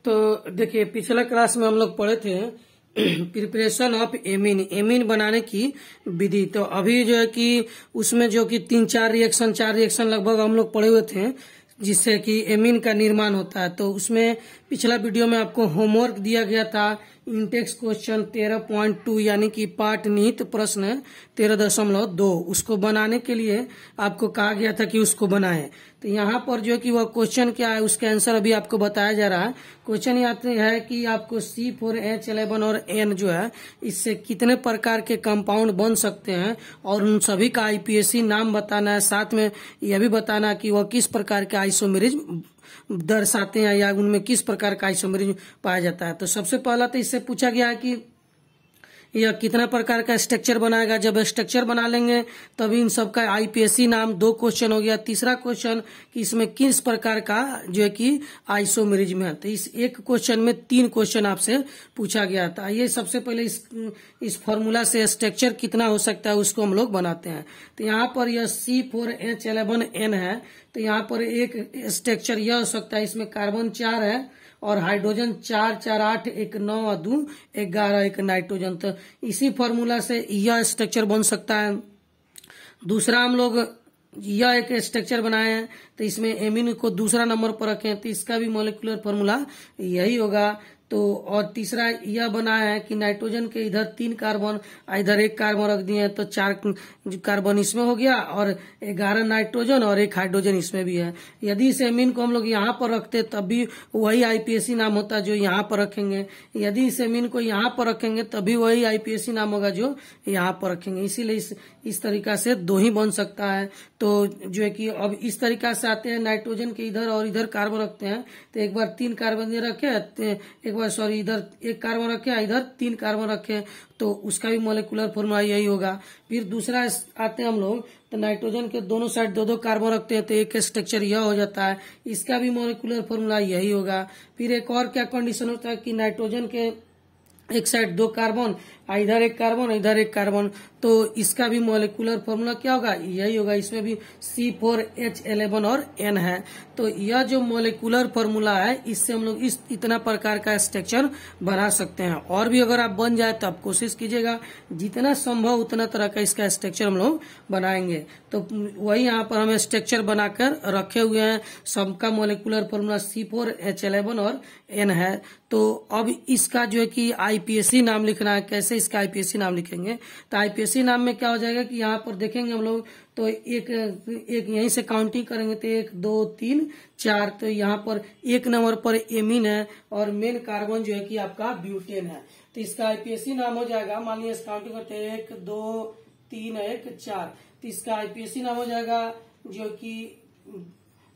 तो देखिए पिछला क्लास में हम लोग पढ़े थे प्रिपरेशन ऑफ एमीन एमीन बनाने की विधि। तो अभी जो है कि उसमें जो कि चार रिएक्शन लगभग हम लोग पढ़े हुए थे जिससे कि एमीन का निर्माण होता है। तो उसमें पिछला वीडियो में आपको होमवर्क दिया गया था इंटेक्स क्वेश्चन 13.2 यानी कि पाठ निहित प्रश्न 13.2 उसको बनाने के लिए आपको कहा गया था कि उसको बनाएं। तो यहाँ पर जो है कि वह क्वेश्चन क्या है उसका आंसर अभी आपको बताया जा रहा है। क्वेश्चन यहाँ है कि आपको C4H11 और N जो है इससे कितने प्रकार के कंपाउंड बन सकते हैं और उन सभी का आईपीएसी नाम बताना है। साथ में यह भी बताना कि वह किस प्रकार के आइसोमेरिज्म दर्शाते हैं या उनमें किस प्रकार का आइसोमेरिज्म पाया जाता है। तो सबसे पहला तो इससे पूछा गया है कि यह कितना प्रकार का स्ट्रक्चर बनाएगा। जब स्ट्रक्चर बना लेंगे तभी इन सब का आईपीएसी नाम। 2 क्वेश्चन हो गया। तीसरा क्वेश्चन कि इसमें किस प्रकार का जो है कि आइसोमेरिज्म है। तो इस एक क्वेश्चन में 3 क्वेश्चन आपसे पूछा गया था। आइए सबसे पहले इस फॉर्मूला से स्ट्रक्चर कितना हो सकता है उसको हम लोग बनाते हैं। तो यहाँ पर यह C4H11N है। तो यहाँ पर एक स्ट्रक्चर यह हो सकता है, इसमें कार्बन 4 है और हाइड्रोजन 4 4 8 1 9 और 2 11 एक नाइट्रोजन। तो इसी फॉर्मूला से यह स्ट्रक्चर बन सकता है। दूसरा हम लोग यह एक स्ट्रक्चर बनाए हैं तो इसमें एमीन को दूसरा नंबर पर रखें तो इसका भी मॉलिक्यूलर फॉर्मूला यही होगा। तो और तीसरा यह बना है कि नाइट्रोजन के इधर 3 कार्बन इधर 1 कार्बन रख दिए तो 4 कार्बन इसमें हो गया और 11 नाइट्रोजन और 1 हाइड्रोजन इसमें भी है। यदि इस एमीन को हम लोग यहाँ पर रखते तब भी वही आईपीएसी नाम होता जो यहाँ पर रखेंगे। यदि इस एमीन को यहाँ पर रखेंगे तभी वही आईपीएसी नाम होगा जो यहाँ पर रखेंगे। इसीलिए इस तरीका से 2 ही बन सकता है। तो जो है कि अब इस तरीका से आते हैं, नाइट्रोजन के इधर और इधर कार्बन रखते हैं तो एक बार 3 कार्बन इधर रखे, एक बार सॉरी इधर 1 कार्बन रखे इधर 3 कार्बन रखे तो उसका भी मॉलिक्यूलर फॉर्मूला यही होगा। फिर दूसरा आते हैं हम लोग तो नाइट्रोजन के दोनों साइड 2 कार्बन रखते हैं तो एक स्ट्रक्चर यह हो जाता है, इसका भी मॉलिक्यूलर फॉर्मूला यही होगा। फिर एक और क्या कंडीशन होता है कि नाइट्रोजन के एक साइड 2 कार्बन इधर 1 कार्बन इधर 1 कार्बन तो इसका भी मॉलिक्यूलर फॉर्मूला क्या होगा, यही होगा। इसमें भी C4H11 और N है। तो यह जो मॉलिक्यूलर फॉर्मूला है इससे हम लोग इतना प्रकार का स्ट्रक्चर बना सकते हैं। और भी अगर आप बन जाए तो आप कोशिश कीजिएगा जितना संभव उतना तरह का इसका स्ट्रक्चर हम लोग बनाएंगे। तो वही यहाँ पर हमें स्ट्रक्चर बनाकर रखे हुए हैं। सबका मॉलिक्यूलर फॉर्मूला C4H11 और N है। तो अब इसका जो है कि आईपीएसी नाम लिखना है। कैसे इसका आईपीएसी नाम लिखेंगे तो आईपीएसी नाम में क्या हो जाएगा कि यहाँ पर देखेंगे हम लोग तो एक यहीं से काउंटिंग करेंगे तो 1 2 3 4 तो यहाँ पर 1 नंबर पर एमीन है और मेन कार्बन जो है कि आपका ब्यूटेन है। तो इसका आईपीएसी नाम हो जाएगा, मान लीजिए काउंटिंग करते हैं 1 2 3 1 4 तो इसका आईपीएसी नाम हो जाएगा जो कि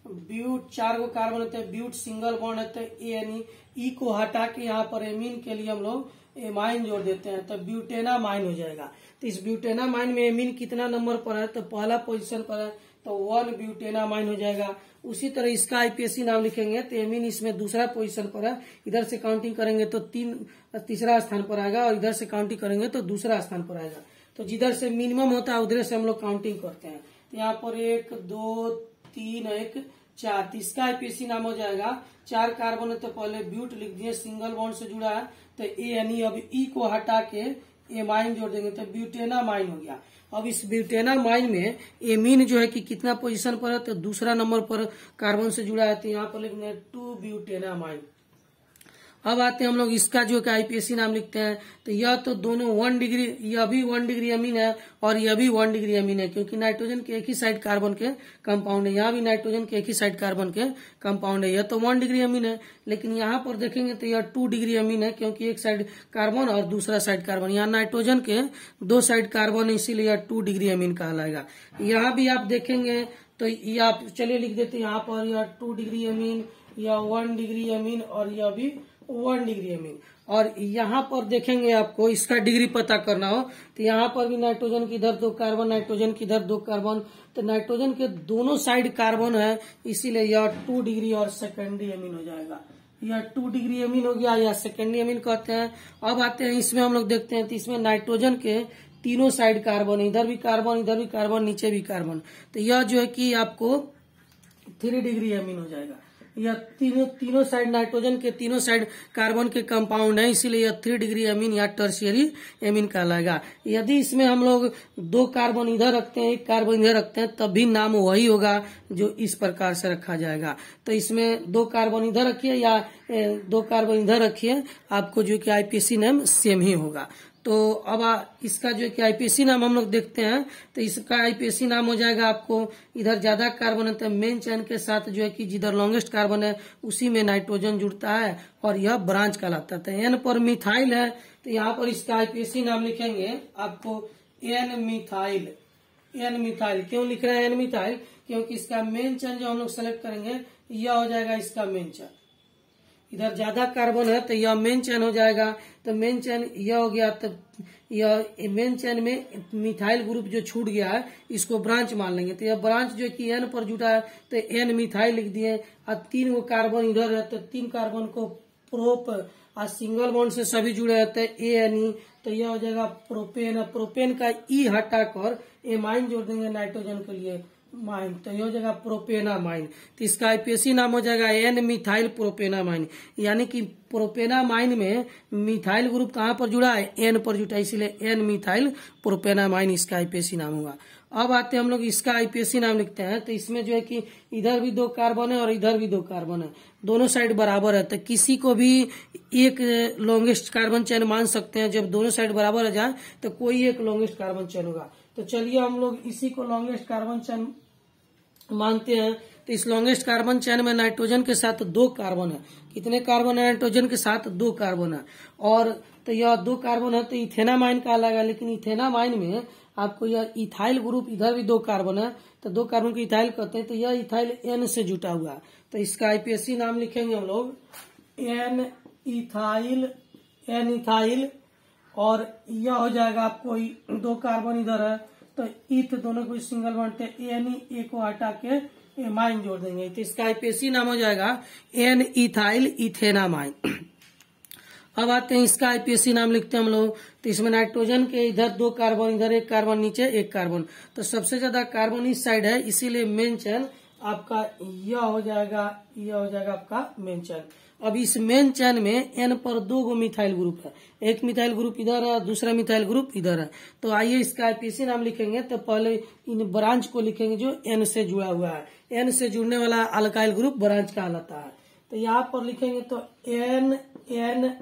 ब्यूट 4 को कार्बन होते हैं, ब्यूट सिंगल बॉन्ड होते हैं ई को हटा के यहाँ पर एमीन के लिए हम लोग एमाइन जोड़ देते हैं तो ब्यूटेनामाइन हो जाएगा। तो इस ब्यूटेनामाइन में एमीन कितना नंबर पर है तो पहला पोजीशन पर है तो 1 ब्यूटेनामाइन हो जाएगा। उसी तरह इसका आईपीएसी नाम लिखेंगे तो एमीन इसमें दूसरा पोजीशन पर है, इधर से काउंटिंग करेंगे तो तीसरा स्थान पर आएगा और इधर से काउंटिंग करेंगे तो दूसरा स्थान पर आएगा। तो जिधर से मिनिमम होता है उधर से हम लोग काउंटिंग करते हैं। तो यहाँ पर 1 2 3 1 4 तो इसका आईपीएसी नाम हो जाएगा 4 कार्बन है तो पहले ब्यूट लिख दिए, सिंगल बॉन्ड से जुड़ा है तो ए यानी अब ई को हटा के एमाइन जोड़ देंगे तो ब्यूटेनामाइन हो गया। अब इस ब्यूटेनामाइन में एमीन जो है कि कितना पोजीशन पर है तो दूसरा नंबर पर कार्बन से जुड़ा है तो यहाँ पर लिखना है 2 ब्यूटेनामाइन। अब आते हैं हम लोग इसका जो कि आईपीएसी नाम लिखते हैं तो यह तो दोनों 1 डिग्री, यह भी 1 डिग्री अमीन है और यह भी 1 डिग्री अमीन है क्योंकि नाइट्रोजन के एक ही साइड कार्बन के कंपाउंड है। यहाँ भी नाइट्रोजन के एक ही साइड कार्बन के कंपाउंड है। यह तो 1 डिग्री अमीन है लेकिन यहाँ पर देखेंगे तो यह 2 डिग्री अमीन है क्योंकि एक साइड कार्बन और दूसरा साइड कार्बन। यहाँ नाइट्रोजन के 2 साइड कार्बन है इसीलिए यह 2 डिग्री अमीन कहलाएगा। यहाँ भी आप देखेंगे तो यह आप चलिए लिख देते हैं यहाँ पर यह 2 डिग्री अमीन, यह 1 डिग्री अमीन और यह भी 1 डिग्री अमीन। और यहाँ पर देखेंगे आपको इसका डिग्री पता करना हो तो यहाँ पर भी नाइट्रोजन की इधर 2 कार्बन, नाइट्रोजन की इधर 2 कार्बन तो नाइट्रोजन के दोनों साइड कार्बन है इसीलिए यह 2 डिग्री और सेकेंडरी अमीन हो जाएगा। यह 2 डिग्री अमीन हो गया या सेकेंडरी अमीन कहते हैं। अब आते हैं इसमें हम लोग देखते हैं तो इसमें नाइट्रोजन के तीनों साइड कार्बन, इधर भी कार्बन इधर भी कार्बन नीचे भी कार्बन तो यह जो है कि आपको 3 डिग्री अमीन हो जाएगा। यह तीनों साइड नाइट्रोजन के तीनों साइड कार्बन के कंपाउंड है, इसीलिए यह 3 डिग्री एमीन या टर्शियरी एमीन कहलाएगा। यदि इसमें हम लोग 2 कार्बन इधर रखते हैं, 1 कार्बन इधर रखते हैं, तब भी नाम वही होगा जो इस प्रकार से रखा जाएगा। तो इसमें 2 कार्बन इधर रखिए या 2 कार्बन इधर रखिए, आपको जो कि आईपीएसी नेम सेम ही होगा। तो अब इसका जो कि आईपीएसी नाम हम लोग देखते हैं, तो इसका आईपीएसी नाम हो जाएगा आपको, इधर ज्यादा कार्बन है तो मेन चेन के साथ जो है कि जिधर लॉन्गेस्ट कार्बन है उसी में नाइट्रोजन जुड़ता है और यह ब्रांच कहलाता है। तो एन पर मिथाइल है, तो यहाँ पर इसका आईपीएसी नाम लिखेंगे आपको एन मिथाइल। एन मिथाइल क्यों लिख रहे हैं एन मिथाइल? क्योंकि इसका मेन चेन जो हम लोग सेलेक्ट करेंगे यह हो जाएगा इसका मेन चेन। इधर ज्यादा कार्बन है तो यह मेन चेन हो जाएगा, तो मेन चेन यह हो गया। तो यह मेन चेन में मिथाइल ग्रुप जो छूट गया है इसको ब्रांच मान लेंगे। तो यह ब्रांच जो कि एन पर जुटा है तो एन मिथाइल लिख दिए। और 3 वो कार्बन इधर है तो 3 कार्बन को प्रोप और सिंगल बॉन्ड से सभी जुड़े रहते हैं एन। तो यह हो जाएगा प्रोपेन। प्रोपेन का ई हटाकर एमाइन जोड़ देंगे नाइट्रोजन के लिए माइन, तो ये हो जाएगा प्रोपेनामाइन। तो इसका आईपीएसी नाम हो जाएगा एन मिथाइल प्रोपेनामाइन। यानी कि प्रोपेनामाइन में मिथाइल ग्रुप कहाँ पर जुड़ा है? एन पर जुड़ा, इसीलिए एन मिथाइल प्रोपेनामाइन इसका आईपीएसी नाम होगा। अब आते हम लोग इसका आईपीएसी नाम लिखते हैं। तो इसमें जो है कि इधर भी 2 कार्बन है और इधर भी 2 कार्बन है, दोनों साइड बराबर है। तो किसी को भी एक लॉन्गेस्ट कार्बन चेन मान सकते हैं। जब दोनों साइड बराबर हो जाए तो कोई एक लॉन्गेस्ट कार्बन चेन होगा। तो चलिए हम लोग इसी को लॉन्गेस्ट कार्बन चेन मानते हैं। तो इस लॉन्गेस्ट कार्बन चेन में नाइट्रोजन के साथ 2 कार्बन है। कितने कार्बन है? नाइट्रोजन के साथ 2 कार्बन है। और तो यह 2 कार्बन है तो इथेनामाइन कहलाएगा। लेकिन इथेनामाइन में आपको यह इथाइल ग्रुप, इधर भी 2 कार्बन है तो 2 कार्बन को इथाइल कहते हैं। तो यह इथाइल एन से जुटा हुआ है। तो इसका आईपीएसी नाम लिखेंगे हम लोग एन इथाइल। और यह हो जाएगा आपको 2 कार्बन इधर है तो इथ दोनों को सिंगल बॉन्ड एन ए को हटा के एमाइन जोड़ देंगे। तो इसका आईपीएसी नाम हो जाएगा एन इथाइल इथेनामाइन। अब आते हैं इसका आईपीएसी नाम लिखते हैं हम लोग। तो इसमें नाइट्रोजन के इधर 2 कार्बन, इधर 1 कार्बन, नीचे 1 कार्बन। तो सबसे ज्यादा कार्बन इस साइड है, इसीलिए मेन चेन आपका यह हो जाएगा आपका मेन चेन। अब इस मेन चेन में एन पर 2 गो मिथाइल ग्रुप है, एक मिथाइल ग्रुप इधर है, दूसरा मिथाइल ग्रुप इधर है। तो आइए इसका आईपीएसी नाम लिखेंगे। तो पहले इन ब्रांच को लिखेंगे जो एन से जुड़ा हुआ है। एन से जुड़ने वाला अल्काइल ग्रुप ब्रांच कहलाता है। तो यहाँ पर लिखेंगे तो एन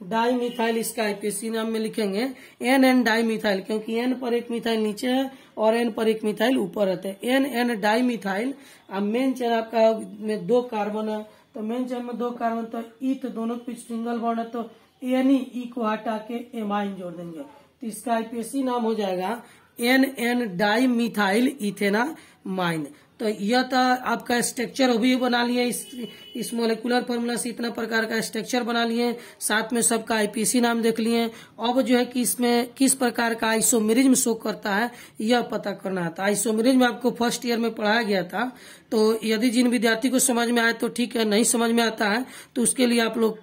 डाई मिथाइल इसका आईपीएसी नाम में लिखेंगे एन डाई मिथाइल, क्योंकि एन पर 1 मिथाइल नीचे है और एन पर 1 मिथाइल ऊपर रहते हैं। N dimethyl. अब मेन चेन आपका में 2 कार्बन है, तो मेन चेन में 2 कार्बन तो इथ दोनों के बीच सिंगल बॉन्ड है तो एन ई को हटा के एमाइन जोड़ देंगे। तो इसका आईपीएसी नाम हो जाएगा एन डाई मिथाइल इथेनामाइन। तो यह था आपका स्ट्रक्चर भी बना लिए, इस मोलिकुलर फॉर्मूला से इतना प्रकार का स्ट्रक्चर बना लिए, साथ में सबका आईपीएसी नाम देख लिए। अब जो है कि इसमें किस प्रकार का आइसोमेरिज्म शो करता है यह पता करना था। आइसोमेरिज्म आपको फर्स्ट ईयर में पढ़ाया गया था। तो यदि जिन विद्यार्थी को समझ में आए तो ठीक है, नहीं समझ में आता है तो उसके लिए आप लोग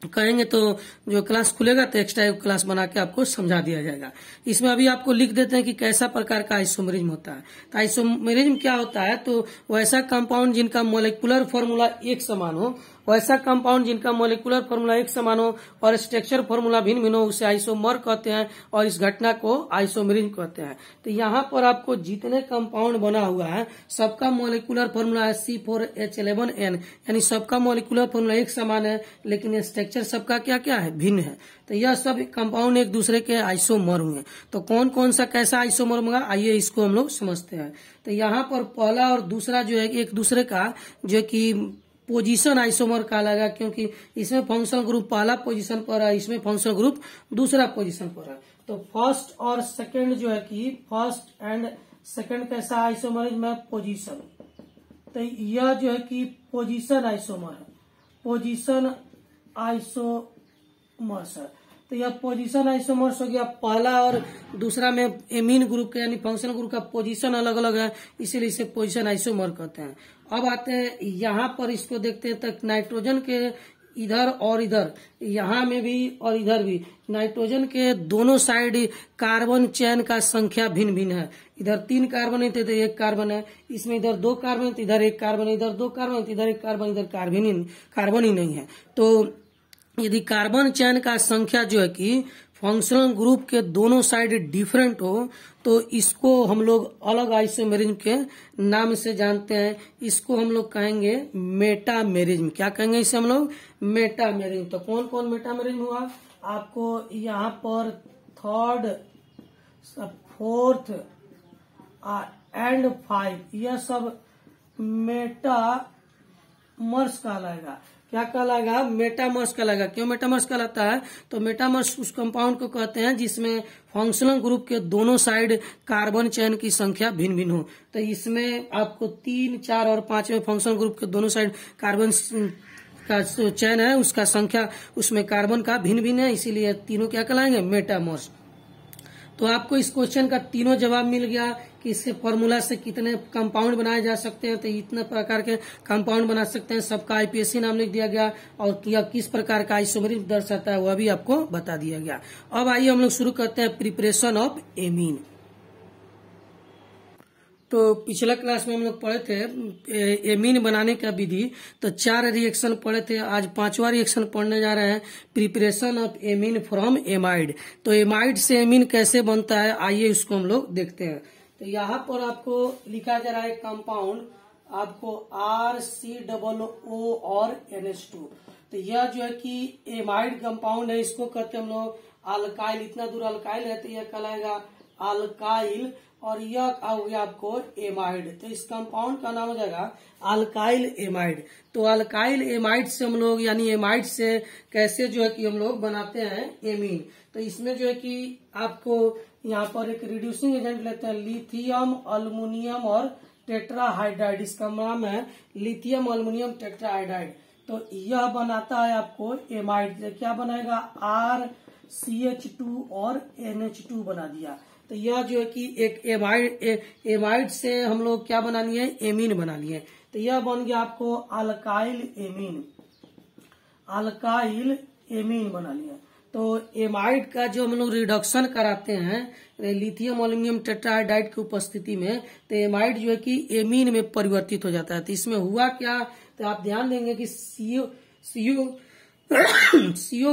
कहेंगे तो जो क्लास खुलेगा तो एक्स्ट्रा क्लास बना के आपको समझा दिया जाएगा। इसमें अभी आपको लिख देते हैं कि कैसा प्रकार का आइसोमेरिज्म होता है। तो आइसोमेरिज्म क्या होता है? तो वैसा कंपाउंड जिनका मोलिकुलर फॉर्मूला एक समान हो, वैसा कंपाउंड जिनका मोलिकुलर फॉर्मूला एक समान हो और स्ट्रक्चर फॉर्मूला भिन्न भिन्न हो, उसे आइसोमर कहते हैं और इस घटना को आइसोमेरिज्म कहते हैं। तो यहाँ पर आपको जितने कंपाउंड बना हुआ है सबका मोलिकुलर फॉर्मूला है C4H11N, यानी सबका मोलिकुलर फॉर्मूला एक समान है लेकिन स्ट्रक्चर सबका क्या क्या है? भिन्न है। तो यह सब कंपाउंड एक दूसरे के आइसोमर हुए। तो कौन कौन सा कैसा आइसोमर होगा आइए इसको हम लोग समझते हैं। तो यहाँ पर पहला और दूसरा जो है एक दूसरे का जो कि पोजीशन आइसोमर कहलाएगा, क्योंकि इसमें फंक्शनल ग्रुप पहला पोजीशन पर है, इसमें फंक्शनल ग्रुप दूसरा पोजीशन पर है। तो फर्स्ट और सेकंड जो है कि फर्स्ट एंड सेकंड कैसा आइसोमरिज्म है? पोजीशन। तो यह जो है कि पोजीशन आइसोमर है, पोजीशन आइसोमर्स है। तो यह पोजीशन आइसोमर्स हो गया पहला, और दूसरा में एमीन ग्रुप का यानी फंक्शनल ग्रुप का पोजीशन अलग अलग है, इसीलिए इसे पोजीशन आइसोमर कहते हैं। अब आते हैं यहाँ पर इसको देखते हैं। तक नाइट्रोजन के इधर और इधर, यहाँ में भी और इधर भी नाइट्रोजन के दोनों साइड कार्बन चैन का संख्या भिन्न भिन्न है। इधर 3 कार्बन है तो इधर 1 कार्बन है, इसमें इधर 2 कार्बन है तो इधर 1 कार्बन है, इधर 2 कार्बन है तो इधर 1 कार्बन, इधर कार्बन ही नहीं है। तो यदि कार्बन चैन का संख्या जो है कि फंक्शनल ग्रुप के दोनों साइड डिफरेंट हो तो इसको हम लोग अलग आइसोमेरिज्म के नाम से जानते हैं। इसको हम लोग कहेंगे मेटामेरिज्म। क्या कहेंगे इसे हम लोग? मेटामेरिज्म। तो कौन कौन मेटामेरिज्म हुआ? आपको यहाँ पर 3rd, 4th एंड 5 यह सब मेटामर्स कहलाएगा। क्या कहलाएगा? मेटामर्स कहलाएगा। क्यों मेटामर्स कहलाता है? तो मेटामर्स उस कंपाउंड को कहते हैं जिसमें फंक्शनल ग्रुप के दोनों साइड कार्बन चैन की संख्या भिन्न भिन्न हो। तो इसमें आपको 3, 4 और 5 में फंक्शनल ग्रुप के दोनों साइड कार्बन का चैन है, उसका संख्या उसमें कार्बन का भिन्न भिन्न है, इसीलिए तीनों क्या कहलाएंगे? मेटामर्स। तो आपको इस क्वेश्चन का तीनों जवाब मिल गया कि इससे फॉर्मूला से कितने कंपाउंड बनाए जा सकते हैं। तो इतने प्रकार के कंपाउंड बना सकते हैं, सबका आईपीएससी नाम लिख दिया गया और यह किस प्रकार का आइसोमेरिज्म दर्शाता है वह भी आपको बता दिया गया। अब आइए हम लोग शुरू करते हैं प्रिपरेशन ऑफ एमीन। तो पिछला क्लास में हम लोग पढ़े थे एमीन बनाने का विधि। तो 4 रिएक्शन पढ़े थे, आज 5वां रिएक्शन पढ़ने जा रहे हैं, preparation of amine from amide. तो एमाइड से एमीन कैसे बनता है आइए इसको हम लोग देखते हैं। तो यहाँ पर आपको लिखा जा रहा है कंपाउंड, आपको RCOO और NH2। तो यह जो है कि एमाइड कंपाउंड है, इसको कहते हैं हम लोग अल्काइल। इतना दूर अल्काइल है तो यह कहलाएगा अल्काइल, और यह हो गया आपको एमाइड। तो इस कंपाउंड का नाम हो जाएगा अल्काइल एमाइड। तो अल्काइल एमाइड से हम लोग यानी एमाइड से कैसे जो है कि हम लोग बनाते हैं एमीन। तो इसमें जो है कि आपको यहाँ पर एक रिड्यूसिंग एजेंट लेते हैं, लिथियम अल्युमिनियम और टेट्राहाइड्राइड। इसका नाम है लिथियम अल्युमिनियम टेट्राहाइड्राइड। तो यह बनाता है आपको एमाइड। क्या बनाएगा? RCH2 और NH2 बना दिया। तो यह जो है कि एक एमाइड से हम लोग क्या बना लिए? एमीन बना लिए। तो यह बन गया आपको अल्काइल एमीन। अल्काइल एमीन बना लिया। तो एमाइड का जो हम लोग रिडक्शन कराते हैं लिथियम अल्युमिनियम टेट्राहाइड्राइड की उपस्थिति में, तो एमाइड जो है कि एमीन में परिवर्तित हो जाता है। तो इसमें हुआ क्या? तो आप ध्यान देंगे कि सीओ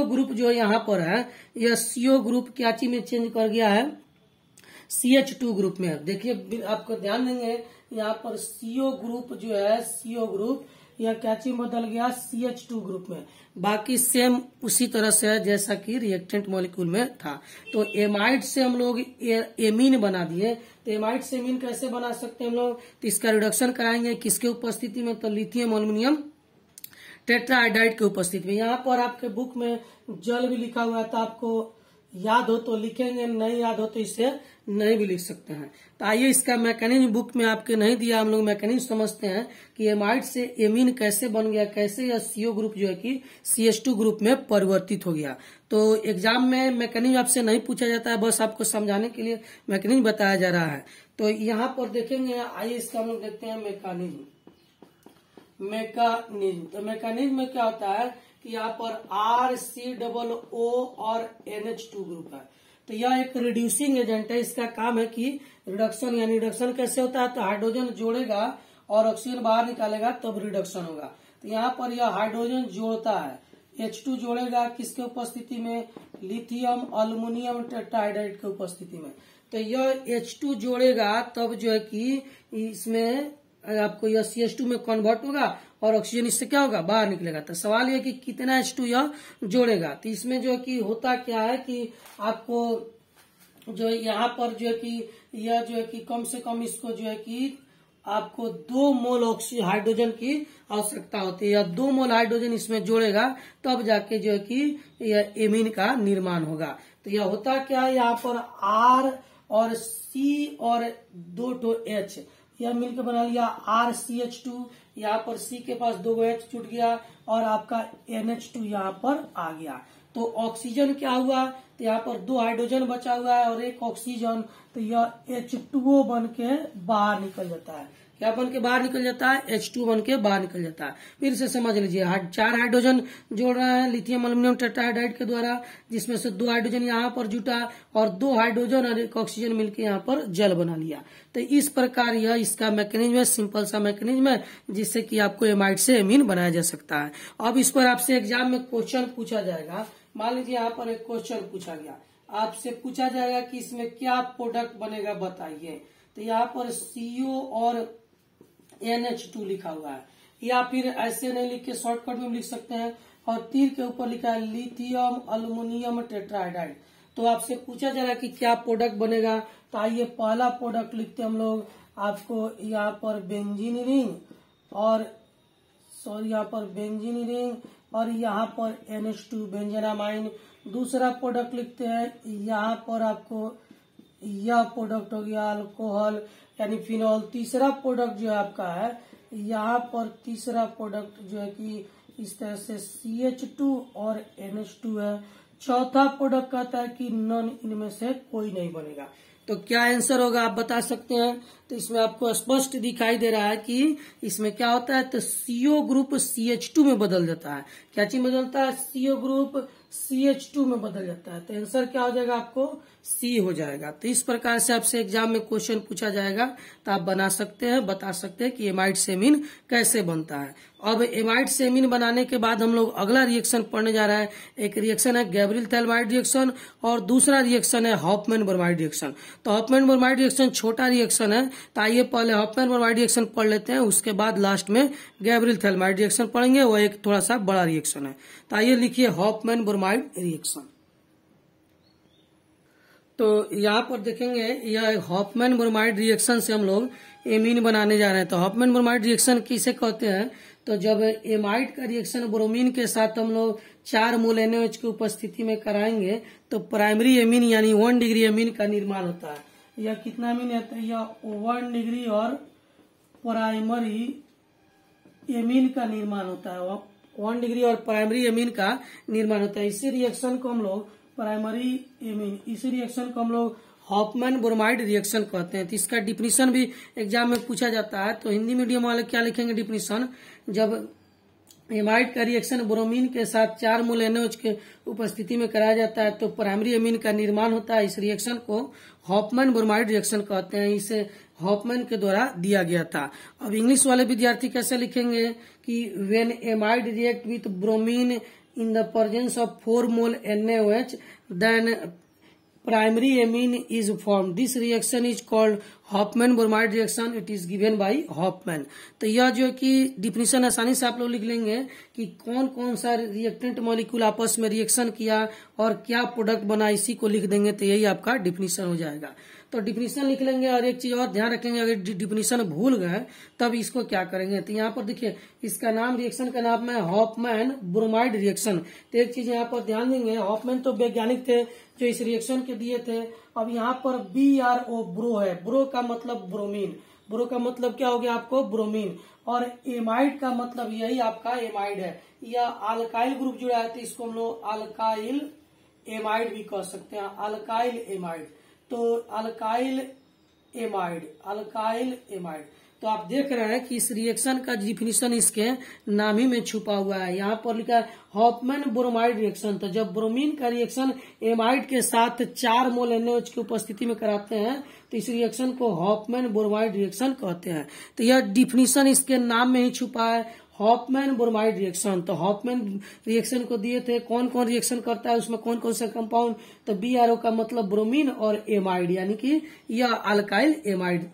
ग्रुप जो यहाँ पर है, यह सीओ ग्रुप क्या चीज में चेंज कर गया है? CH2 ग्रुप में। देखिए आपको ध्यान देंगे यहाँ पर CO ग्रुप जो है, CO ग्रुप यह क्या चीज बदल गया? CH2 ग्रुप में। बाकी सेम उसी तरह से है जैसा कि रिएक्टेंट मॉलिक्यूल में था। तो एमाइड से हम लोग एमीन बना दिए। तो एमाइड से एमीन कैसे बना सकते हैं हम लोग? तो इसका रिडक्शन कराएंगे किसके उपस्थिति में? तो लिथियम अल्युमिनियम टेट्राहाइड्राइड की उपस्थिति में। यहाँ पर आपके बुक में जल भी लिखा हुआ है, तो आपको याद हो तो लिखेंगे, नहीं याद हो तो इसे नहीं भी लिख सकते हैं। तो आइए इसका मैकेनिज्म बुक में आपके नहीं दिया, हम लोग मैकेनिज्म समझते हैं कि एमाइड से एमीन कैसे बन गया, कैसे यह CO ग्रुप जो है कि CH2 ग्रुप में परिवर्तित हो गया। तो एग्जाम में मैकेनिज्म आपसे नहीं पूछा जाता है, बस आपको समझाने के लिए मैकेनिज्म बताया जा रहा है। तो यहाँ पर देखेंगे, आइए इसका हम लोग देखते हैं मैकेनिज्म। तो मैकेनिज्म में क्या होता है कि यहाँ पर RCOO और NH2 ग्रुप है। तो यह एक रिड्यूसिंग एजेंट है। इसका काम है कि रिडक्शन, यानी रिडक्शन कैसे होता है? तो हाइड्रोजन जोड़ेगा और ऑक्सीजन बाहर निकालेगा तब रिडक्शन होगा। तो यहाँ पर यह हाइड्रोजन जोड़ता है, H2 जोड़ेगा किसके उपस्थिति में? लिथियम अल्युमिनियम टेट्राहाइड्राइड की उपस्थिति में। तो यह H2 जोड़ेगा तब जो है कि इसमें आपको यह CH2 में कन्वर्ट होगा और ऑक्सीजन इससे क्या होगा? बाहर निकलेगा। तो सवाल यह कि कितना H2 यह जोड़ेगा। तो इसमें जो है कि होता क्या है कि आपको जो यहाँ पर जो है कि यह जो है कि कम से कम इसको जो है कि आपको 2 मोल हाइड्रोजन की आवश्यकता होती है, या 2 मोल हाइड्रोजन इसमें जोड़ेगा तब जाके जो है कि यह एमीन का निर्माण होगा। तो यह होता क्या है? यहाँ पर R और C और 2 H यह मिलकर बना लिया RCH2। यहाँ पर C के पास 2 H छूट गया और आपका NH2 यहाँ पर आ गया। तो ऑक्सीजन क्या हुआ? तो यहाँ पर 2 हाइड्रोजन बचा हुआ है और 1 ऑक्सीजन, तो यह H2O बन के बाहर निकल जाता है। क्या बन के बाहर निकल जाता है, H2 बन के बाहर निकल जाता है। फिर से समझ लीजिए, 4 हाइड्रोजन जोड़ रहा है लिथियम एल्यूमिनियम टेट्राहाइड्राइड के द्वारा, जिसमें से 2 हाइड्रोजन यहाँ पर जुटा और 2 हाइड्रोजन और 1 ऑक्सीजन मिलकर यहाँ पर जल बना लिया। तो इस प्रकार यह इसका मैकेनिज्म है, सिंपल सा मैकेनिज्म है, जिससे कि आपको एमाइड से एमीन बनाया जा सकता है। अब इस पर आपसे एग्जाम में क्वेश्चन पूछा जाएगा। मान लीजिए यहाँ पर एक क्वेश्चन पूछा गया, आपसे पूछा जाएगा कि इसमें क्या प्रोडक्ट बनेगा बताइए। तो यहाँ पर CO और NH2 लिखा हुआ है, या फिर ऐसे नहीं लिख के शॉर्टकट में लिख सकते हैं, और तीर के ऊपर लिखा है लिथियम एल्युमिनियम टेट्राहाइड्राइड। तो आपसे पूछा जा रहा है कि क्या प्रोडक्ट बनेगा। तो आइए पहला प्रोडक्ट लिखते हैं हम लोग। आपको यहाँ पर बेंजीन रिंग और यहाँ पर बेंजीन रिंग और यहाँ पर NH2 बेंजेनामाइन। दूसरा प्रोडक्ट लिखते हैं, यहाँ पर आपको यह प्रोडक्ट हो गया अल्कोहल यानी फिनॉल। तीसरा प्रोडक्ट जो है आपका है, यहाँ पर तीसरा प्रोडक्ट जो है कि इस तरह से CH2 और NH2 है। चौथा प्रोडक्ट कहता है कि नॉन, इनमें से कोई नहीं बनेगा। तो क्या आंसर होगा आप बता सकते हैं। तो इसमें आपको स्पष्ट दिखाई दे रहा है कि इसमें क्या होता है, तो CO ग्रुप CH2 में बदल जाता है। क्या चीज बदलता है, CO ग्रुप CH2 में बदल जाता है। तो आंसर क्या हो जाएगा, आपको C हो जाएगा। तो इस प्रकार से आपसे एग्जाम में क्वेश्चन पूछा जाएगा तो आप बना सकते हैं, बता सकते हैं कि एमाइड से एमीन कैसे बनता है। अब एमाइड से एमीन बनाने के बाद हम लोग अगला रिएक्शन पढ़ने जा रहा है। एक रिएक्शन है गैब्रियल थैलमाइड रिएक्शन और दूसरा रिएक्शन है हॉफमैन ब्रोमाइड रिएक्शन। तो हॉफमैन ब्रोमाइड रिएक्शन छोटा रिएक्शन है, तो आइए पहले हॉफमैन ब्रोमाइड रिएक्शन पढ़ लेते हैं, उसके बाद लास्ट में गैब्रियल थैलमाइड रिएक्शन पढ़ेंगे, वो एक थोड़ा सा बड़ा रिएक्शन है। तो आइए लिखिए हॉफमैन ब्रोमाइड रिएक्शन। तो यहाँ पर देखेंगे, यह हॉफमैन ब्रोमाइड रिएक्शन से हम लोग एमीन बनाने जा रहे हैं। तो हॉफमैन ब्रोमाइड रिएक्शन किसे कहते हैं, तो जब एमाइड का रिएक्शन ब्रोमीन के साथ हम लोग 4 मोल NaOH की उपस्थिति में कराएंगे तो प्राइमरी एमीन यानी 1 डिग्री एमीन का निर्माण होता है। यह कितना एमीन आता है, यह 1 डिग्री और प्राइमरी एमीन का निर्माण होता है। 1 डिग्री और प्राइमरी एमीन का निर्माण होता है। इसी रिएक्शन को हम लोग प्राइमरी एमीन, इसी रिएक्शन को हम लोग हॉफमैन ब्रोमाइड रिएक्शन कहते हैं। तो इसका डिफिनीशन भी एग्जाम में पूछा जाता है। तो हिंदी मीडियम वाले क्या लिखेंगे डिफिनीशन, जब एमाइड का रिएक्शन ब्रोमीन के साथ 4 मोल NaOH के उपस्थिति में कराया जाता है तो प्राइमरी एमीन का निर्माण होता है। इस रिएक्शन को हॉफमैन ब्रोमाइड रिएक्शन कहते हैं। इसे हॉफमैन के द्वारा दिया गया था। अब इंग्लिश वाले विद्यार्थी कैसे लिखेंगे कि when amide react with bromine in the presence of 4 mole NaOH, then primary amine is formed. This reaction is called Hofmann bromide reaction. It is given by Hofmann. तो यह जो कि डिफिनीशन आसानी से आप लोग लिख लेंगे कि कौन कौन सा रिएक्टेंट मॉलिक्यूल आपस में रिएक्शन किया और क्या प्रोडक्ट बना, इसी को लिख देंगे तो यही आपका डिफिनीशन हो जाएगा। तो डिफिनीशन लिख लेंगे और एक चीज और ध्यान रखेंगे, अगर डिफिनीशन भूल गए तब इसको क्या करेंगे। तो यहाँ पर देखिए, इसका नाम, रिएक्शन का नाम है हॉफमैन ब्रोमाइड रिएक्शन। तो एक चीज यहाँ पर ध्यान देंगे, हॉफमैन तो वैज्ञानिक थे जो इस रिएक्शन के दिए थे। अब यहाँ पर BRO ब्रो है, ब्रो का मतलब ब्रोमीन, ब्रो का मतलब क्या हो गया आपको, ब्रोमीन, और एमाइड का मतलब यही आपका एमाइड है। यह अल्काइल ग्रुप जुड़ा है तो इसको हम लोग अल्काइल एमाइड भी कह सकते हैं, अल्काइल एमाइड। तो अल्काइल एमाइड, अल्काइल एमाइड। तो आप देख रहे हैं कि इस रिएक्शन का डिफिनीशन इसके नाम ही में छुपा हुआ है। यहाँ पर लिखा है हॉफमैन ब्रोमाइड रिएक्शन। तो जब ब्रोमीन का रिएक्शन एमाइड के साथ 4 मोल NaOH की उपस्थिति में कराते हैं तो इस रिएक्शन को हॉफमैन ब्रोमाइड रिएक्शन कहते हैं। तो यह डिफिनीशन इसके नाम में ही छुपा है, हॉफमैन ब्रोमाइड रिएक्शन। तो हॉफमैन रिएक्शन को दिए थे कौन कौन रिएक्शन करता है, उसमें कौन कौन सा कंपाउंड, तो BRO का मतलब ब्रोमीन और एमाइड, यानी कि यह अल्काइल एमाइड।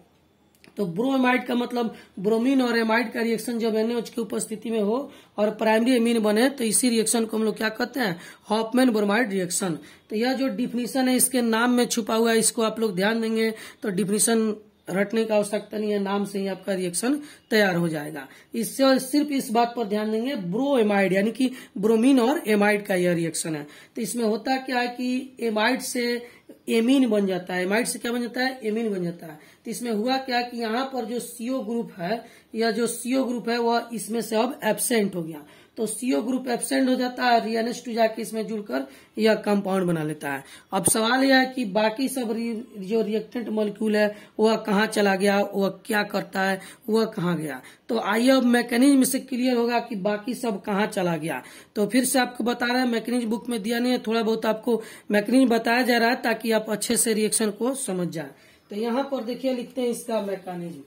तो ब्रोमाइड का मतलब ब्रोमीन और एमाइड का रिएक्शन जब NaOH की उपस्थिति में हो और प्राइमरी एमीन बने तो इसी रिएक्शन को हम लोग क्या कहते हैं, हॉफमैन ब्रोमाइड रिएक्शन। तो यह जो डिफिनीशन है इसके नाम में छुपा हुआ है, इसको आप लोग ध्यान देंगे तो डिफिनीशन रटने का आवश्यकता नहीं है, नाम से ही आपका रिएक्शन तैयार हो जाएगा। इससे और सिर्फ इस बात पर ध्यान देंगे, ब्रो एमाइड यानी कि ब्रोमीन और एमाइड का यह रिएक्शन है। तो इसमें होता क्या है कि एमाइड से एमीन बन जाता है, एमाइड से क्या बन जाता है, एमीन बन जाता है। तो इसमें हुआ क्या कि यहाँ पर जो CO ग्रुप है, या जो CO ग्रुप है वह इसमें से अब एब्सेंट हो गया। तो CO ग्रुप एब्सेंट हो जाता है, NH2 जाके इसमें जुड़कर यह कंपाउंड बना लेता है। अब सवाल यह है कि बाकी सब जो रिएक्टेंट मॉलिक्यूल है वह कहाँ चला गया, वह क्या करता है, वह कहाँ गया। तो आइए अब मैकेनिज्म से क्लियर होगा कि बाकी सब कहाँ चला गया। तो फिर से आपको बता रहे हैं, मैकेनिज्म बुक में दिया नहीं है, थोड़ा बहुत आपको मैकेनिज्म बताया जा रहा है ताकि आप अच्छे से रिएक्शन को समझ जाए। तो यहाँ पर देखिए लिखते हैं इसका मैकेनिज्म।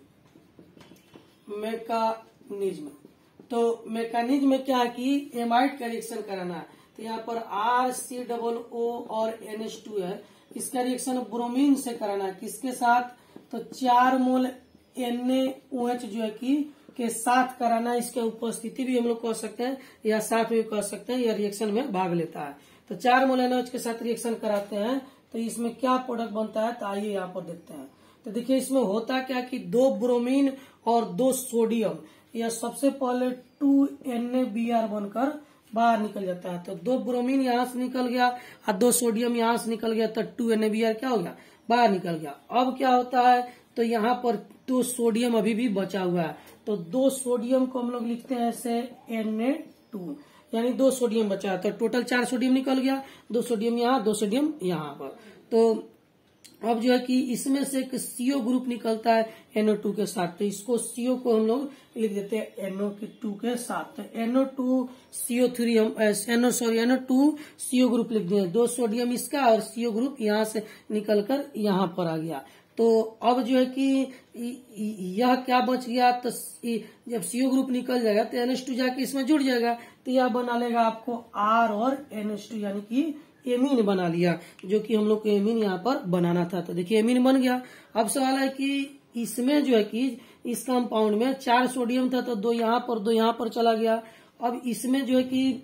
तो मैकेनिज्म में क्या है कि एमाइड का रिएक्शन कराना है। तो यहाँ पर RCOO और NH2 है, इसका रिएक्शन ब्रोमीन से कराना है। किसके साथ? तो 4 मोल NaOH जो है कि के साथ कराना है। इसके उपस्थिति भी हम लोग कह सकते हैं या साथ भी कह सकते हैं, यह रिएक्शन में भाग लेता है। तो 4 मोल NaOH के साथ रिएक्शन कराते हैं तो इसमें क्या प्रोडक्ट बनता है, तो आइए यहाँ पर देखते हैं। तो देखिए इसमें होता क्या कि 2 ब्रोमीन और 2 सोडियम, यह सबसे पहले 2 NaBr बनकर बाहर निकल जाता है। तो 2 ब्रोमीन यहाँ से निकल गया और 2 सोडियम यहाँ से निकल गया, तो 2 NaBr क्या हो गया, बाहर निकल गया। अब क्या होता है, तो यहाँ पर 2 सोडियम अभी भी बचा हुआ है। तो 2 सोडियम को हम लोग लिखते हैं ऐसे Na2, यानी 2 सोडियम बचा है। तो टोटल 4 सोडियम निकल गया, 2 सोडियम यहाँ, 2 सोडियम यहाँ पर। तो अब जो है कि इसमें से एक CO ग्रुप निकलता है NO2 के साथ। तो इसको CO को हम लोग लिख देते हैं NO2 के साथ। तो NO2CO3 हम NO2 CO ग्रुप लिख दिए। 2 सोडियम इसका और CO ग्रुप यहाँ से निकलकर यहाँ पर आ गया। तो अब जो है कि यह क्या बच गया, तो जब CO ग्रुप निकल जाएगा तो NH2 जाके इसमें जुड़ जाएगा। तो यह बना लेगा आपको R और NH2 यानी कि एमीन बना लिया, जो कि हम लोग को एमीन यहाँ पर बनाना था। तो देखिए एमीन बन गया। अब सवाल है कि इसमें जो है कि इस कंपाउंड में 4 सोडियम था, तो 2 यहाँ पर 2 यहाँ पर चला गया। अब इसमें जो है कि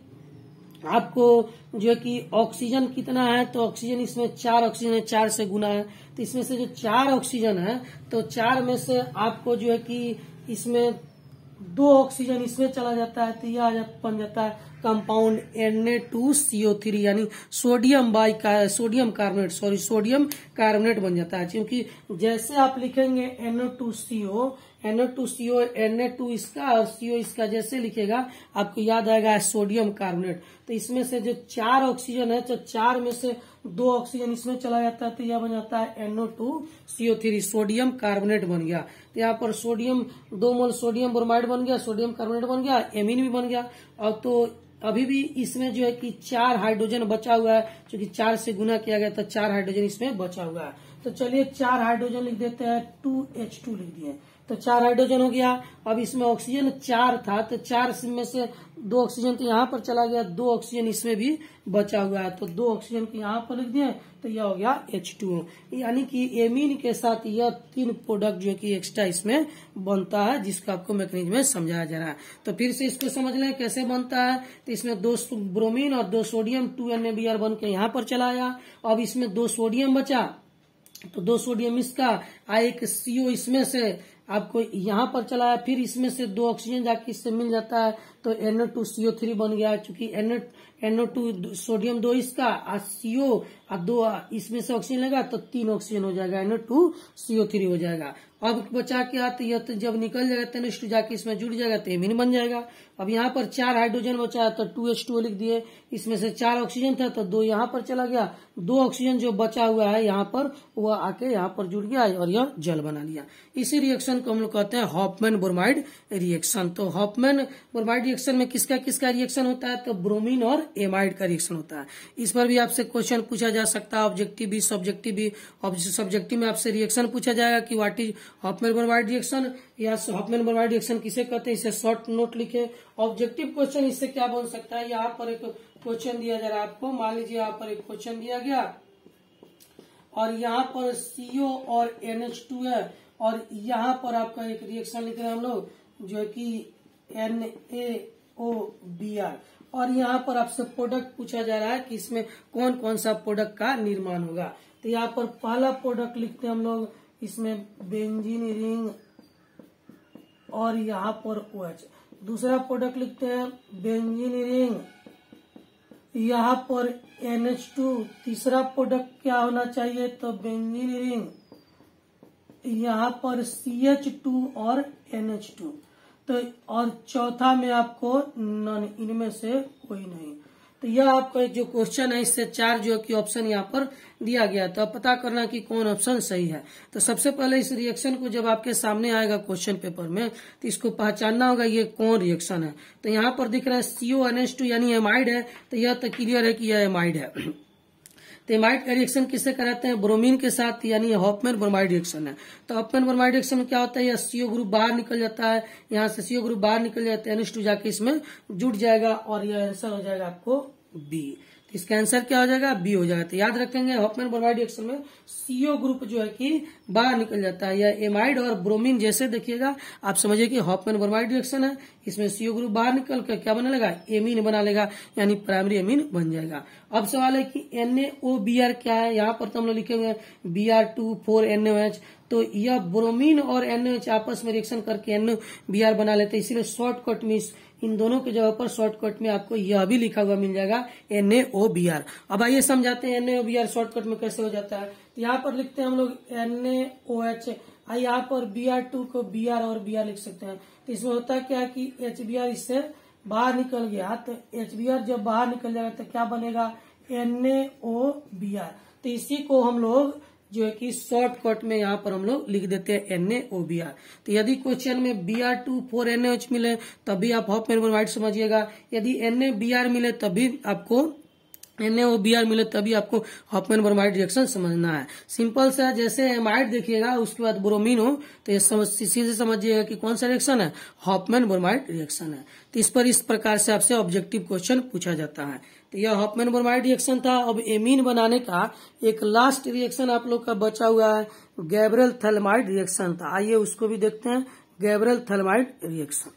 आपको जो है कि ऑक्सीजन कितना है, तो ऑक्सीजन इसमें 4 ऑक्सीजन है, 4 से गुना है। तो इसमें से जो 4 ऑक्सीजन है, तो 4 में से आपको जो है कि इसमें 2 ऑक्सीजन इसमें चला जाता है। तो यह बन जाता है कंपाउंड Na2CO3 यानी सोडियम कार्बोनेट बन जाता है। क्योंकि जैसे आप लिखेंगे NO2CO Na2 इसका और CO इसका जैसे लिखेगा आपको याद आएगा सोडियम कार्बोनेट। तो इसमें से जो 4 ऑक्सीजन है, तो 4 में से 2 ऑक्सीजन इसमें चला जाता है। तो यह बन जाता है NO2CO3 सोडियम कार्बोनेट बन गया। तो यहाँ पर सोडियम 2 मोल सोडियम ब्रोमाइड बन गया, सोडियम कार्बोनेट बन गया, एमीन भी बन गया। और तो अभी भी इसमें जो है कि 4 हाइड्रोजन बचा हुआ है, क्योंकि 4 से गुना किया गया तो 4 हाइड्रोजन इसमें बचा हुआ है। तो चलिए 4 हाइड्रोजन लिख देते हैं, 2H2 लिख दिए। तो 4 हाइड्रोजन हो गया। अब इसमें ऑक्सीजन 4 था, तो 4 में से 2 ऑक्सीजन तो यहाँ पर चला गया, 2 ऑक्सीजन इसमें भी बचा हुआ है। तो 2 ऑक्सीजन को यहाँ पर लिख दिए, तो यह हो गया H2। यानी कि एमीन के साथ यह 3 प्रोडक्ट जो कि एक्स्ट्रा इसमें बनता है, जिसका आपको मैकेनिज्म में समझाया जा रहा है। तो फिर से इसको समझ लें कैसे बनता है। तो इसमें 2 ब्रोमीन और 2 सोडियम 2 NaBr बन के यहाँ पर चला आया। अब इसमें 2 सोडियम बचा, तो 2 सोडियम इसका, एक CO इसमें से आपको यहाँ पर चला है। फिर इसमें से 2 ऑक्सीजन जाके इससे मिल जाता है, तो NO2CO3 बन गया। चूंकि NO2 सोडियम 2 इसका और CO और 2 इसमें से ऑक्सीजन लगा, तो 3 ऑक्सीजन हो जाएगा, NO2CO3 हो जाएगा। अब बचा क्या, तो यह तो जब निकल जाएगा तो NH2 जाके इसमें जुड़ जाएगा, तो एमीन बन जाएगा। अब यहाँ पर 4 हाइड्रोजन बचा है, तो 2H2 लिख दिए। इसमें से 4 ऑक्सीजन था, तो 2 यहाँ पर चला गया, 2 ऑक्सीजन जो बचा हुआ है यहाँ पर वह आके यहाँ पर जुड़ गया और यह जल बना लिया। इसी रिएक्शन को हम लोग कहते हैं हॉफमैन ब्रोमाइड रिएक्शन। तो हॉफमैन ब्रोमाइड रिएक्शन में किसका किसका रिएक्शन होता है, तो ब्रोमीन और एमाइड का रिएक्शन होता है। इस पर भी आपसे क्वेश्चन पूछा जा सकता है, ऑब्जेक्टिव भी सब्जेक्टिव भी। सब्जेक्टिव में आपसे रिएक्शन पूछा जाएगा कि what is Hoffmann bromide reaction, या हॉफमैन ब्रोमाइड रिएक्शन किसे कहते हैं, इसे शॉर्ट नोट लिखे। ऑब्जेक्टिव क्वेश्चन इससे क्या बन सकता है, यहाँ पर एक क्वेश्चन दिया जा रहा है आपको। मान लीजिए यहाँ पर एक क्वेश्चन दिया गया और यहाँ पर CO और NH2 है, और यहाँ पर आपका एक रिएक्शन लिख रहे हैं हम लोग जो है कि NaOBr, और यहाँ पर आपसे प्रोडक्ट पूछा जा रहा है कि इसमें कौन कौन सा प्रोडक्ट का निर्माण होगा। तो यहाँ पर पहला प्रोडक्ट लिखते हैं हम लोग, इसमें बेंजीन रिंग और यहाँ पर OH। दूसरा प्रोडक्ट लिखते हैं बेंजीन रिंग, यहाँ पर NH2। तीसरा प्रोडक्ट क्या होना चाहिए, तो बेंजीन रिंग, यहाँ पर CH2 और NH2। तो और चौथा में आपको नन, इनमें से कोई नहीं। तो यह आपका एक जो क्वेश्चन है इससे 4 जो कि ऑप्शन यहाँ पर दिया गया। तो अब पता करना कि कौन ऑप्शन सही है। तो सबसे पहले इस रिएक्शन को जब आपके सामने आएगा क्वेश्चन पेपर में तो इसको पहचानना होगा ये कौन रिएक्शन है। तो यहाँ पर दिख रहा है CONH2 यानी एमाइड है। तो यह तो क्लियर है कि यह एमाइड है। तो एमाइड का रिएक्शन किससे कराते हैं? ब्रोमीन के साथ, यानी हॉफमैन ब्रोमाइड रिएक्शन है। तो हॉफमैन ब्रोमाइड रिएक्शन में क्या होता है, यह CO ग्रुप बाहर निकल जाता है, यहाँ से CO ग्रुप बाहर निकल जाता है, NH2 जाके इसमें जुट जाएगा और यह आंसर हो जाएगा आपको बी। इसका आंसर क्या हो जाएगा? बी हो जाएगा। तो याद रखेंगे हॉफमैन ब्रोमाइड रिएक्शन में CO ग्रुप जो है कि बाहर निकल जाता है। यह एमाइड और ब्रोमीन जैसे देखिएगा आप समझिए कि हॉफमैन ब्रोमाइड रिएक्शन है, इसमें CO ग्रुप बाहर निकल कर क्या बना लेगा? एमीन बना लेगा, यानी प्राइमरी एमीन बन जाएगा। अब सवाल है कि NaOBr क्या है? यहाँ पर तो हम लोग लिखे हुए Br2,4NaOH। तो यह ब्रोमीन और NaOH आपस में रिएक्शन करके NaBr बना लेते हैं, इसीलिए शॉर्टकट में इन दोनों के जगह पर शॉर्टकट में आपको यह भी लिखा हुआ मिल जाएगा NaOBr। अब आइए समझाते हैं NaOBr शॉर्टकट में कैसे हो जाता है। तो यहाँ पर लिखते हैं हम लोग NaOH, यहाँ पर Br2 को Br और Br लिख सकते हैं। तो इसमें होता क्या है कि HBr इससे बाहर निकल गया, तो HBr जब बाहर निकल जाएगा तो क्या बनेगा? NaOBr। तो इसी को हम लोग जो है कि शॉर्टकट में यहाँ पर हम लोग लिख देते हैं NaOBr। तो यदि क्वेश्चन में Br2,4NaOH मिले तभी आप हॉफमैन ब्रोमाइड समझिएगा, यदि NaBr मिले तभी आपको NaOBr मिले तभी आपको हॉफमैन ब्रोमाइड रिएक्शन समझना है। सिंपल सा, जैसे एमाइड देखिएगा उसके बाद ब्रोमीन हो तो ये सीधे समझिएगा कि कौन सा रिएक्शन है? हॉफमैन ब्रोमाइड रिएक्शन है। तो इस पर इस प्रकार से आपसे ऑब्जेक्टिव क्वेश्चन पूछा जाता है। तो यह हॉफमैन ब्रोमाइड रिएक्शन था। अब एमीन बनाने का एक लास्ट रिएक्शन आप लोग का बचा हुआ है, गैब्रियल थैलेमाइड रिएक्शन था। आइए उसको भी देखते हैं, गैब्रियल थैलेमाइड रिएक्शन।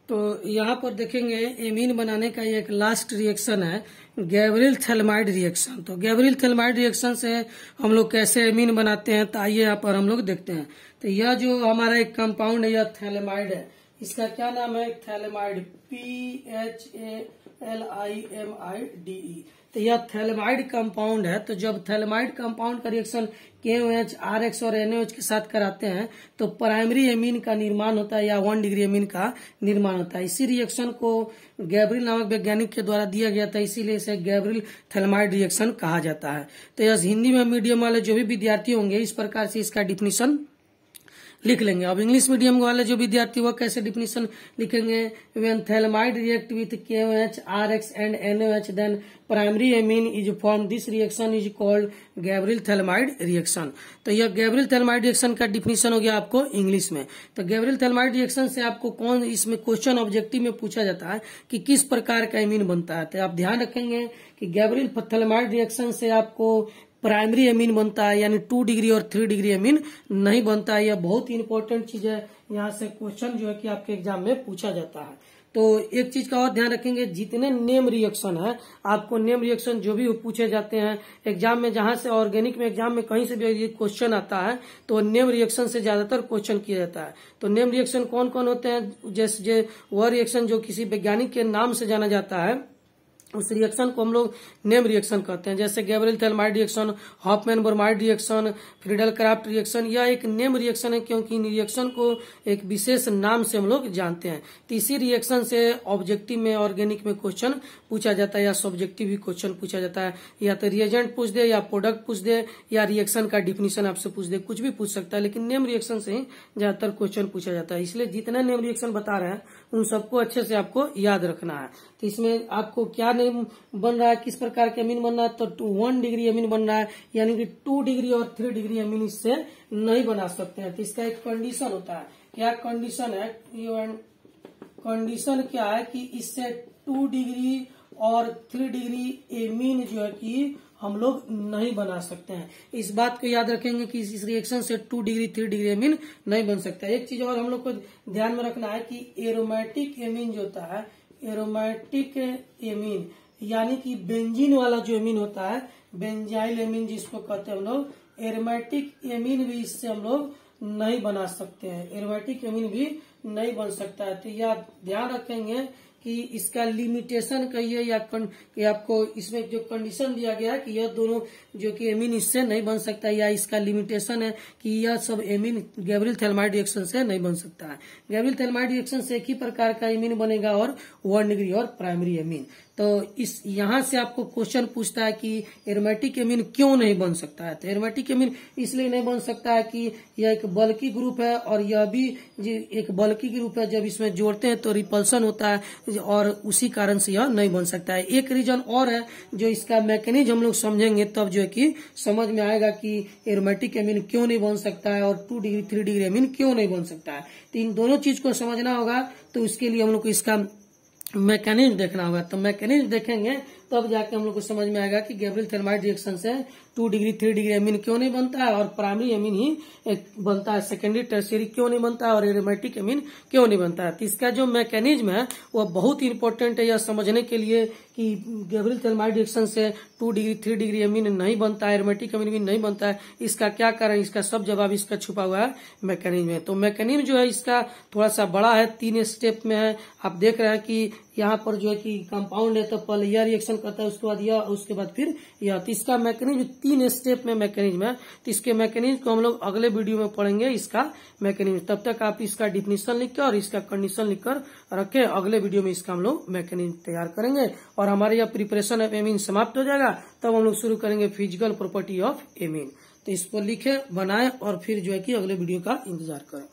तो यहाँ पर देखेंगे एमीन बनाने का एक लास्ट रिएक्शन है गैब्रियल थैलेमाइड रिएक्शन। तो गैब्रियल थैलेमाइड रिएक्शन से हम लोग कैसे एमीन बनाते हैं, तो आइए यहाँ पर हम लोग देखते हैं। तो यह जो हमारा एक कंपाउंड है यह थैलेमाइड है, इसका क्या नाम है? Phthalimide, PHALIMIDE। तो यह थैलेमाइड कंपाउंड है। तो जब थैलेमाइड कंपाउंड का रिएक्शन KOH, RX और NaOH के साथ कराते हैं तो प्राइमरी एमीन का निर्माण होता है या 1 डिग्री एमीन का निर्माण होता है। इसी रिएक्शन को गैब्रियल नामक वैज्ञानिक के द्वारा दिया गया था, इसीलिए इसे गैब्रियल थैलेमाइड रिएक्शन कहा जाता है। तो यह हिंदी में मीडियम वाले जो भी विद्यार्थी होंगे इस प्रकार से इसका डिफिनीशन लिख लेंगे। अब इंग्लिश मीडियम वाले जो विद्यार्थी वो कैसे डिफिनीशन लिखेंगे? When phthalimide react with KOH, RX and NaOH then primary amine is form, this reaction is called Gabriel phthalimide reaction. तो यह गैब्रियल थैलेमाइड रिएक्शन का डिफिनीशन हो गया आपको इंग्लिश में। तो गैब्रियल थैलेमाइड रिएक्शन से आपको कौन, इसमें क्वेश्चन ऑब्जेक्टिव में पूछा जाता है कि किस प्रकार का एमीन बनता है। तो आप ध्यान रखेंगे कि गैब्रियल थैलेमाइड रिएक्शन से आपको प्राइमरी एमीन बनता है, यानी 2 डिग्री और 3 डिग्री एमीन नहीं बनता है। यह बहुत ही इंपॉर्टेंट चीज है, यहाँ से क्वेश्चन जो है कि आपके एग्जाम में पूछा जाता है। तो एक चीज का और ध्यान रखेंगे, जितने नेम रिएक्शन है आपको नेम रिएक्शन जो भी पूछे जाते हैं एग्जाम में, जहां से ऑर्गेनिक में एग्जाम में कहीं से भी क्वेश्चन आता है तो नेम रिएक्शन से ज्यादातर क्वेश्चन किया जाता है। तो नेम रिएक्शन कौन कौन होते हैं? जैसे वह रिएक्शन जो किसी वैज्ञानिक के नाम से जाना जाता है उस रिएक्शन को हम लोग नेम रिएक्शन कहते हैं। जैसे Gabriel phthalimide reaction, Hoffmann bromide reaction, Friedel craft reaction, यह एक नेम रिएक्शन है क्योंकि इन रिएक्शन को एक विशेष नाम से हम लोग जानते हैं। तो इसी रिएक्शन से ऑब्जेक्टिव में ऑर्गेनिक में क्वेश्चन पूछा जाता है या सब्जेक्टिव भी क्वेश्चन पूछा जाता है। या तो रिएजेंट पूछ दे या प्रोडक्ट पूछ दे या रिएक्शन का डिफिनीशन आपसे पूछ दे, कुछ भी पूछ सकता है, लेकिन नेम रिएक्शन से ही ज्यादातर क्वेश्चन पूछा जाता है। इसलिए जितना नेम रिएक्शन बता रहे हैं उन सबको अच्छे से आपको याद रखना है। तो इसमें आपको क्या नेम बन रहा है, किस प्रकार के अमीन बन रहा है? तो 1 डिग्री अमीन बन रहा है, यानी कि 2 डिग्री और 3 डिग्री अमीन इससे नहीं बना सकते हैं। तो इसका एक कंडीशन होता है। क्या कंडीशन है? कंडीशन क्या है कि इससे 2 डिग्री और 3 डिग्री एमीन जो है कि हम लोग नहीं बना सकते हैं। इस बात को याद रखेंगे कि इस रिएक्शन से 2 डिग्री 3 डिग्री एमीन नहीं बन सकता। एक चीज और हम लोग को ध्यान में रखना है कि एरोमेटिक एमीन जो होता है, एरोमेटिक एमीन यानी कि बेंजीन वाला जो एमीन होता है, बेंजाइल एमीन जिसको कहते हैं हम लोग, एरोमेटिक एमीन भी इससे हम लोग नहीं बना सकते हैं। एरोमेटिक एमीन भी नहीं बन सकता है। तो यह ध्यान रखेंगे कि इसका लिमिटेशन कहिए या कि आपको इसमें जो कंडीशन दिया गया है कि यह दोनों जो कि एमीन इससे नहीं बन सकता, या इसका लिमिटेशन है कि यह सब एमीन गैब्रियल थेल्माइड रिएक्शन से नहीं बन सकता है। गैब्रियल थेल्माइड रिएक्शन से एक ही प्रकार का एमीन बनेगा और 1 डिग्री और प्राइमरी एमीन। तो इस यहाँ से आपको क्वेश्चन पूछता है कि एरोमेटिक एमीन क्यों नहीं बन सकता है। तो एरोमेटिक एमीन इसलिए नहीं बन सकता है कि यह एक बल्की ग्रुप है और यह भी एक बल्की ग्रुप है, जब इसमें जोड़ते हैं तो रिपल्सन होता है और उसी कारण से यह नहीं बन सकता है। एक रीजन और है जो इसका मैकेनिज्म हम लोग समझेंगे तब जो है कि समझ में आएगा कि एरोमेटिक एमीन क्यों नहीं बन सकता है और 2 डिग्री 3 डिग्री एमीन क्यों नहीं बन सकता है। तो इन दोनों चीज को समझना होगा, तो उसके लिए हम लोग को इसका मैकेनिज्म देखना होगा। तो मैकेनिज्म देखेंगे तब जाके हम लोग को समझ में आएगा कि गैब्रियल थेल्माइड रिएक्शन से 2 डिग्री 3 डिग्री एमीन क्यों नहीं बनता है और प्राइमरी एमीन ही बनता है, सेकेंडरी टर्शियरी क्यों नहीं बनता है और एरोमेटिक एमीन क्यों नहीं बनता है। तो इसका जो मैकेनिज्म है वह बहुत इंपॉर्टेंट है यह समझने के लिए कि गैब्रियल थेल्माइड रिएक्शन से 2 डिग्री 3 डिग्री एमीन नहीं बनता है, एरोमेटिक एमीन भी नहीं बनता है। इसका क्या कारण, इसका सब जवाब इसका छुपा हुआ है मैकेनिज्म में। तो मैकेनिज्म जो है इसका थोड़ा सा बड़ा है, 3 स्टेप में है। आप देख रहे हैं कि यहाँ पर जो है कि कंपाउंड है तो पहले यह रिएक्शन करता है, उसके बाद यह, उसके बाद फिर यह। तो इसका मैकेनिज्म 3 स्टेप में मैकेनिज्म है। तो इसके मैकेनिज्म को हम लोग अगले वीडियो में पढ़ेंगे इसका मैकेनिज्म। तब तक आप इसका डिफिनीशन लिखकर और इसका कंडीशन लिखकर रखें, अगले वीडियो में इसका हम लोग मैकेनिज्म तैयार करेंगे और हमारे यह प्रिपरेशन ऑफ एमीन समाप्त हो जाएगा। तब हम लोग शुरू करेंगे फिजिकल प्रॉपर्टी ऑफ एमीन। तो इस पर लिखे, बनाए और फिर जो है कि अगले वीडियो का इंतजार करें।